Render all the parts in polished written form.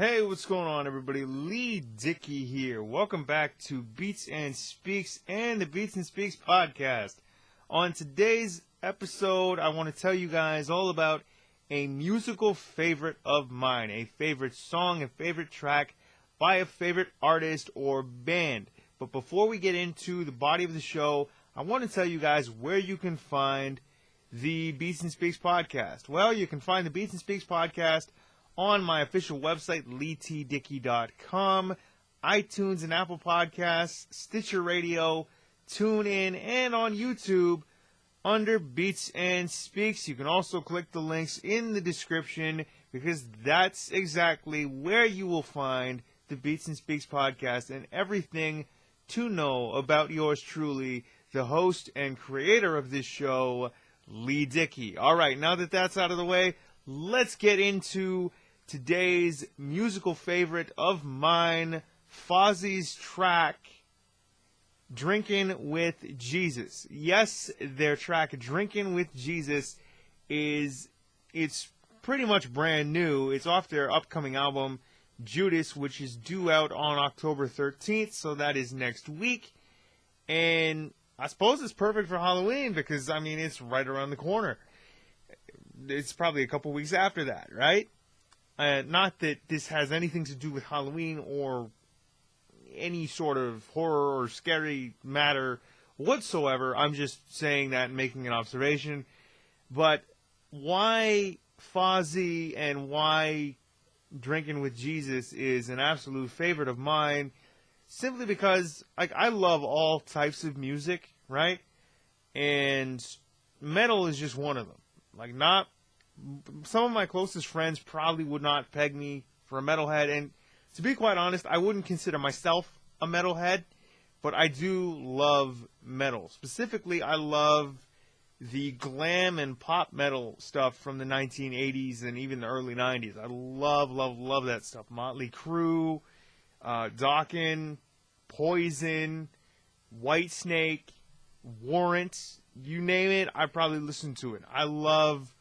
Hey, what's going on, everybody? Lee Dickey here. Welcome back to Beats and Speaks and the Beats and Speaks podcast. On today's episode, I want to tell you guys all about a musical favorite of mine, a favorite song, a favorite track by a favorite artist or band. But before we get into the body of the show, I want to tell you guys where you can find the Beats and Speaks podcast. Well, you can find the Beats and Speaks podcast on my official website, leetdickey.com, iTunes and Apple Podcasts, Stitcher Radio, TuneIn, and on YouTube under Beats and Speaks. You can also click the links in the description because that's exactly where you will find the Beats and Speaks podcast and everything to know about yours truly, the host and creator of this show, Lee Dickey. All right, now that that's out of the way, let's get into today's musical favorite of mine, Fozzy's track, Drinking with Jesus. Yes, their track, Drinking with Jesus, it's pretty much brand new. It's off their upcoming album, Judas, which is due out on October 13th, so that is next week. And I suppose it's perfect for Halloween because, I mean, it's right around the corner. It's probably a couple weeks after that, right? Not that this has anything to do with Halloween or any sort of horror or scary matter whatsoever. I'm just saying that and making an observation. But why Fozzy and why Drinking with Jesus is an absolute favorite of mine, simply because I love all types of music, right? And metal is just one of them. Some of my closest friends probably would not peg me for a metalhead, and to be quite honest, I wouldn't consider myself a metalhead, but I do love metal. Specifically, I love the glam and pop metal stuff from the 1980s and even the early 90s. I love that stuff. Motley Crue, Dokken, Poison, Whitesnake, Warrant, you name it, I probably listen to it. I love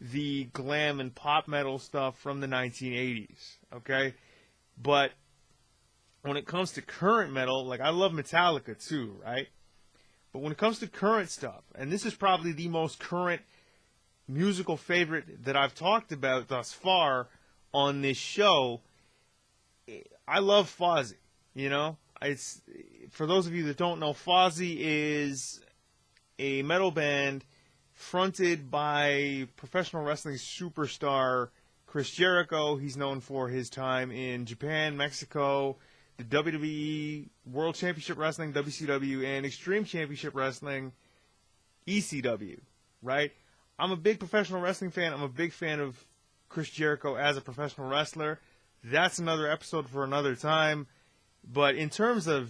the glam and pop metal stuff from the 1980s, okay? But when it comes to current metal, I love Metallica too, right? But when it comes to current stuff, and this is probably the most current musical favorite that I've talked about thus far on this show, I love Fozzy, you know? It's, for those of you that don't know, Fozzy is a metal band fronted by professional wrestling superstar Chris Jericho. He's known for his time in Japan, Mexico, the WWE World Championship Wrestling, WCW, and Extreme Championship Wrestling, ECW, right? I'm a big professional wrestling fan. I'm a big fan of Chris Jericho as a professional wrestler. That's another episode for another time. But in terms of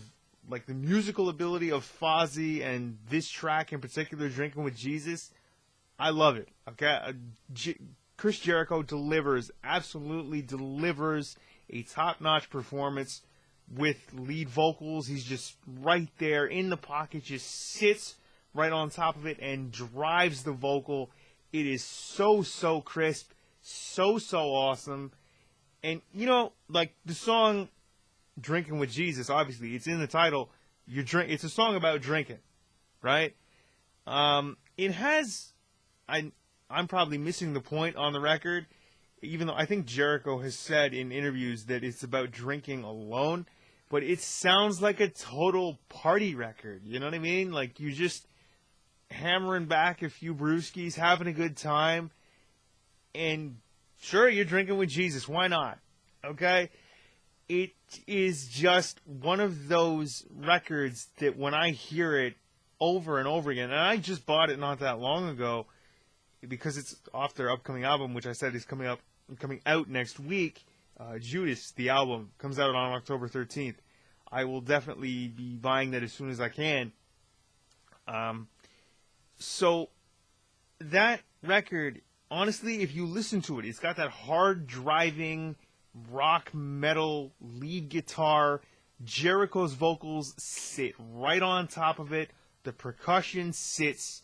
the musical ability of Fozzy and this track in particular, Drinking with Jesus, I love it, okay? Chris Jericho absolutely delivers a top-notch performance with lead vocals. He's just right there in the pocket, just sits right on top of it and drives the vocal. It is so crisp, so awesome. And, the song Drinking with Jesus, obviously, it's in the title. It's a song about drinking, right? It has, I'm probably missing the point on the record, even though I think Jericho has said in interviews that it's about drinking alone, but it sounds like a total party record, you know what I mean? You're just hammering back a few brewskis, having a good time, and sure, you're drinking with Jesus, why not? Okay? It is just one of those records that when I hear it over and over again, and I just bought it not that long ago because it's off their upcoming album, which I said is coming out next week. Judas, the album, comes out on October 13th. I will definitely be buying that as soon as I can. So that record, honestly, if you listen to it, it's got that hard driving rock metal lead guitar. Jericho's vocals sit right on top of it. The percussion sits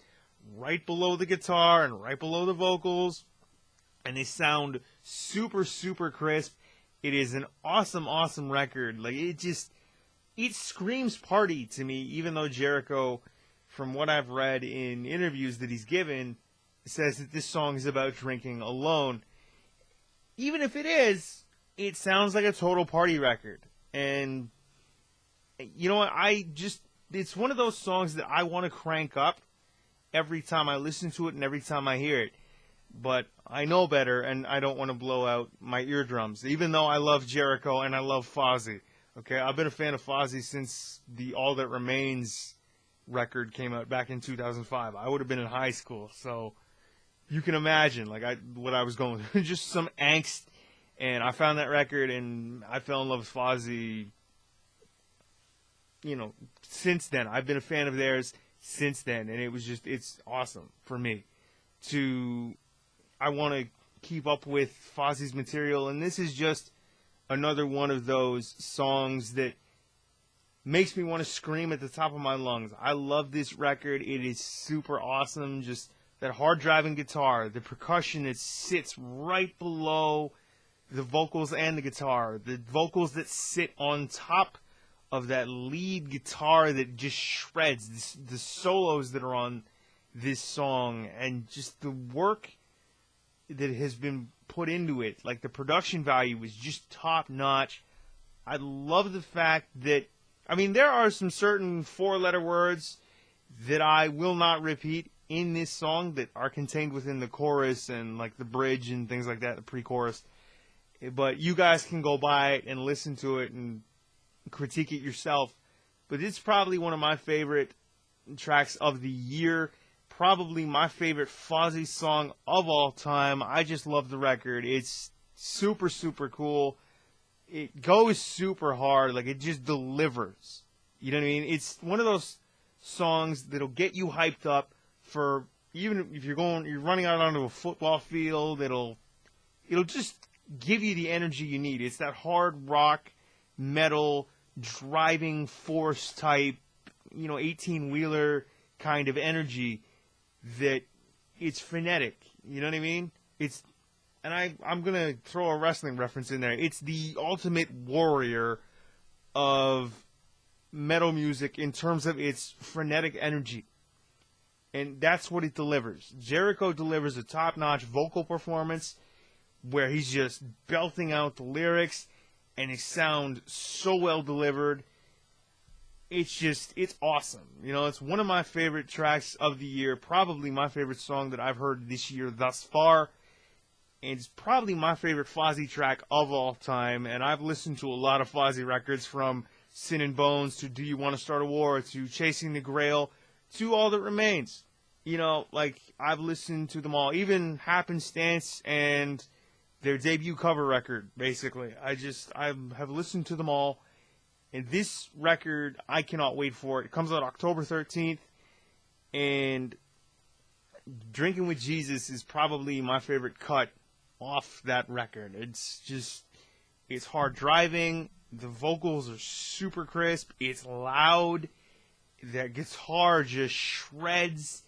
right below the guitar and right below the vocals. And they sound super crisp. It is an awesome, awesome record. Like, it screams party to me, even though Jericho, from what I've read in interviews that he's given, says that this song is about drinking alone. Even if it is, it sounds like a total party record. And, you know what, it's one of those songs that I want to crank up every time I listen to it and every time I hear it. But I know better, and I don't want to blow out my eardrums, even though I love Jericho and I love Fozzy. Okay, I've been a fan of Fozzy since the All That Remains record came out back in 2005. I would have been in high school, so you can imagine what I was going through. Just some angst, and I found that record, and I fell in love with Fozzy. You know, since then, I've been a fan of theirs since then, and it's awesome for me I want to keep up with Fozzy's material, and this is just another one of those songs that makes me want to scream at the top of my lungs. I love this record. It is super awesome. Just that hard driving guitar, the percussion that sits right below the vocals and the guitar, the vocals that sit on top of that lead guitar that just shreds, the solos that are on this song, and just the work that has been put into it. Like, the production value is just top notch. I love the fact that, I mean, there are some certain 4-letter words that I will not repeat in this song that are contained within the chorus and like the bridge and things like that, the pre-chorus. But you guys can go by it and listen to it and critique it yourself. But it's probably one of my favorite tracks of the year. Probably my favorite Fozzy song of all time. I just love the record. It's super, super cool. It goes super hard. Like, it just delivers. You know what I mean? It's one of those songs that'll get you hyped up for, even if you're running out onto a football field, it'll just give you the energy you need. It's that hard rock, metal, driving force type, 18-wheeler kind of energy that it's frenetic. You know what I mean? I'm going to throw a wrestling reference in there. It's the ultimate warrior of metal music in terms of its frenetic energy. And that's what it delivers. Jericho delivers a top-notch vocal performance where he's just belting out the lyrics, and it sounds so well delivered. It's awesome. It's one of my favorite tracks of the year, probably my favorite song that I've heard this year thus far. And it's probably my favorite Fozzy track of all time. And I've listened to a lot of Fozzy records, from Sin and Bones to Do You Want to Start a War to Chasing the Grail to All That Remains. I've listened to them all, even Happenstance and their debut cover record, basically. I have listened to them all. And this record, I cannot wait for it. It comes out October 13th. And Drinking with Jesus is probably my favorite cut off that record. It's hard driving. The vocals are super crisp. It's loud. That guitar just shreds.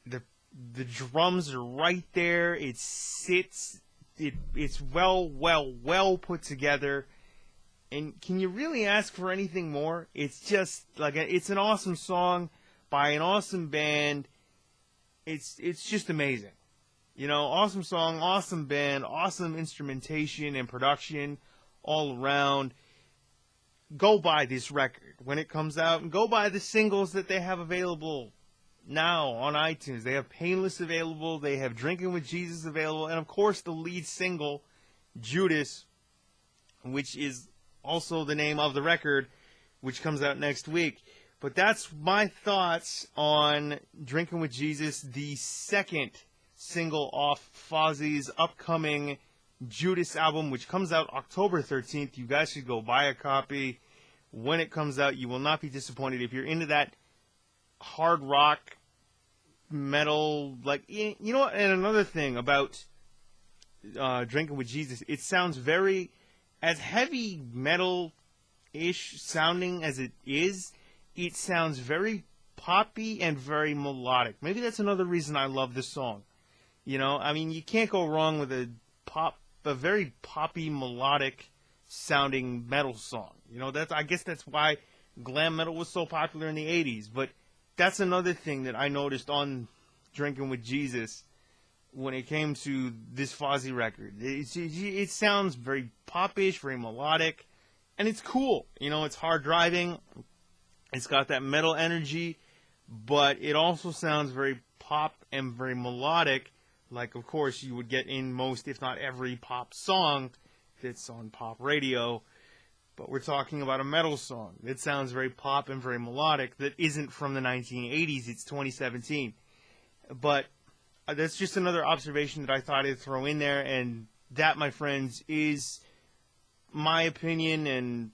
The drums are right there. It sits. It's well put together. And can you really ask for anything more? It's just it's an awesome song by an awesome band. It's just amazing. Awesome song, awesome band, awesome instrumentation and production all around. Go buy this record when it comes out, and go buy the singles that they have available now on iTunes. They have Painless available, they have Drinking with Jesus available, and of course the lead single, Judas, which is also the name of the record, which comes out next week. But that's my thoughts on Drinking with Jesus, the second single off Fozzy's upcoming Judas album, which comes out October 13th. You guys should go buy a copy when it comes out. You will not be disappointed. If you're into that hard rock, metal, and another thing about Drinking with Jesus, it sounds very, as heavy metal-ish sounding as it is, it sounds very poppy and very melodic. Maybe that's another reason I love this song. You can't go wrong with a very poppy, melodic sounding metal song. I guess that's why glam metal was so popular in the 80s. But that's another thing that I noticed on Drinking with Jesus when it came to this Fozzy record. It sounds very popish, very melodic, and it's cool. It's hard driving. It's got that metal energy, but it also sounds very pop and very melodic, like, of course, you would get in most, if not every, pop song that's on pop radio. But we're talking about a metal song that sounds very pop and very melodic that isn't from the 1980s. It's 2017. But that's just another observation that I thought I'd throw in there. And that, my friends, is my opinion and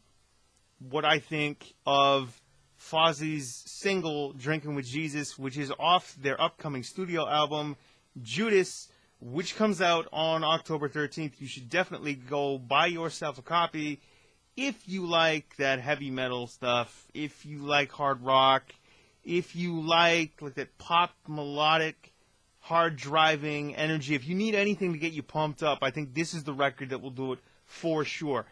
what I think of Fozzy's single, Drinking with Jesus, which is off their upcoming studio album, Judas, which comes out on October 13th. You should definitely go buy yourself a copy if you like that heavy metal stuff, if you like hard rock, if you like that pop, melodic, hard driving energy. If you need anything to get you pumped up, I think this is the record that will do it for sure.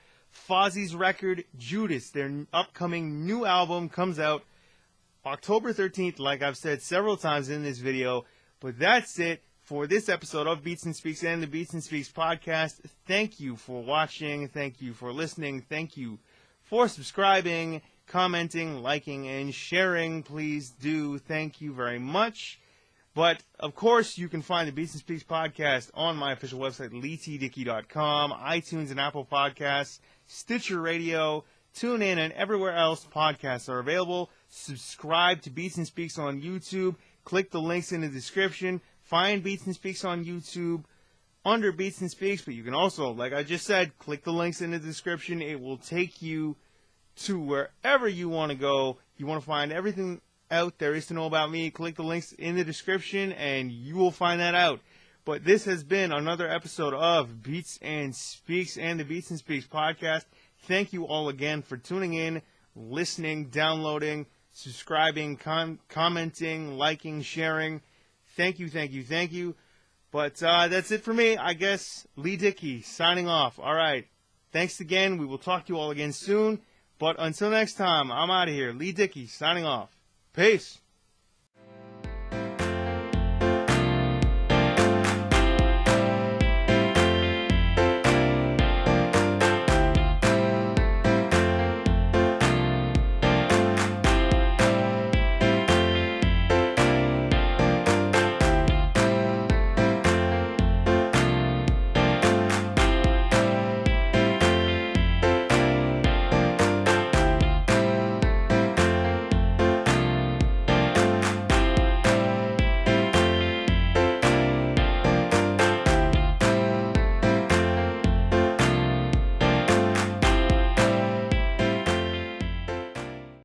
Fozzy's record, Judas, their upcoming new album, comes out October 13th, like I've said several times in this video. But that's it for this episode of Beats and Speaks and the Beats and Speaks podcast. Thank you for watching. Thank you for listening. Thank you for subscribing, commenting, liking, and sharing. Please do. Thank you very much. But, of course, you can find the Beats and Speaks podcast on my official website, LeeTDickey.com, iTunes and Apple Podcasts, Stitcher Radio, TuneIn, and everywhere else podcasts are available. Subscribe to Beats and Speaks on YouTube. Click the links in the description. Find Beats and Speaks on YouTube under Beats and Speaks, but you can also, like I just said, click the links in the description. It will take you to wherever you want to go. You want to find everything out there is to know about me, click the links in the description and you will find that out. But this has been another episode of Beats and Speaks and the Beats and Speaks podcast. Thank you all again for tuning in, listening, downloading, subscribing, commenting, liking, sharing. Thank you, thank you, thank you. But that's it for me, I guess. Lee Dickey signing off. All right. Thanks again. We will talk to you all again soon. But until next time, I'm out of here. Lee Dickey signing off. Peace.